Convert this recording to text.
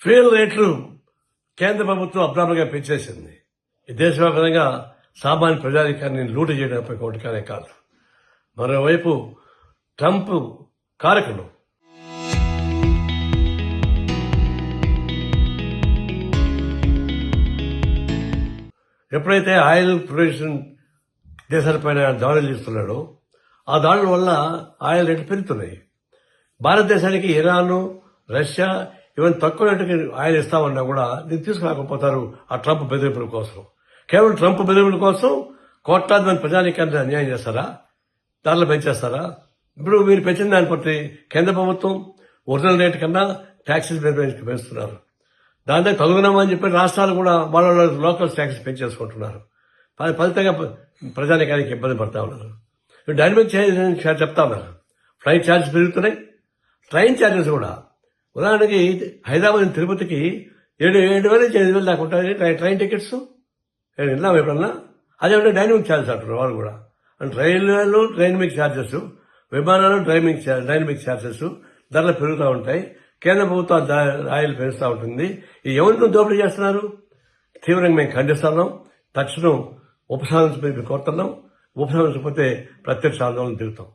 Fuel రేట్లు కేంద్ర ప్రభుత్వం అబ్రాప్ట్గా పెంచేసింది. ఈ దేశవ్యాప్తంగా సామాన్య ప్రజాధికారిని లూటు చేయడంపై ఒకటిగానే కాదు. మరోవైపు ట్రంప్ కారకులు ఎప్పుడైతే ఆయిల్ ప్రొడక్షన్ దేశాలపైన దాడులు చేస్తున్నాడో ఆ దాడుల వల్ల ఆయిల్ రేట్లు పెరుగుతున్నాయి. భారతదేశానికి ఇరాన్, రష్యా ఈవెన్ తక్కువ రేటుకి ఆయిల్ ఇస్తామన్నా కూడా దీన్ని తీసుకురాకపోతారు ఆ ట్రంప్ బెదిరింపుల కోసం. కేవలం ట్రంప్ బెదిరింపుల కోసం కోట్లాది మంది ప్రజానీకాన్ని అన్యాయం చేస్తారా? ధరలు పెంచేస్తారా? ఇప్పుడు మీరు పెంచిన దాన్ని బట్టి కేంద్ర ప్రభుత్వం ఒరిజినల్ రేటు కన్నా ట్యాక్సెస్ పెంచుతున్నారు. దాంతో తగుదనమని చెప్పి రాష్ట్రాలు కూడా వాళ్ళ లోకల్ ట్యాక్సెస్ పెంచేసుకుంటున్నారు. ఫలితంగా ప్రజానీకానికి ఇబ్బంది పడతా ఉన్నారు. డైనమిక్ ఛార్జ్ చెప్తా ఉన్నారు. ఫ్లైట్ ఛార్జెస్ పెరుగుతున్నాయి, ట్రైన్ ఛార్జెస్ కూడా. ఉదాహరణకి హైదరాబాద్ నుంచి తిరుపతికి 7,000 నుంచి 5,000 దాకా ఉంటాయి ట్రైన్ టికెట్స్. నేను విన్నాం ఎప్పుడన్నా. అదేమంటే డైనమిక్ ఛార్జెస్ అంటారు వాళ్ళు కూడా. రైళ్లలో డైనమిక్ ఛార్జెస్, విమానాలు డైనమిక్ ఛార్జెస్, ధరలు పెరుగుతూ ఉంటాయి. కేంద్ర ప్రభుత్వం ఆయిల్ పెంచుతూ ఉంటుంది. ఈ ఎవరిని దోపిడీ చేస్తున్నారు? తీవ్రంగా మేము ఖండిస్తున్నాం. తక్షణం ఉపసంహరించమని కోరుతున్నాం. ఉపసంహరించకపోతే ప్రత్యక్ష ఆందోళన దిగుతాం.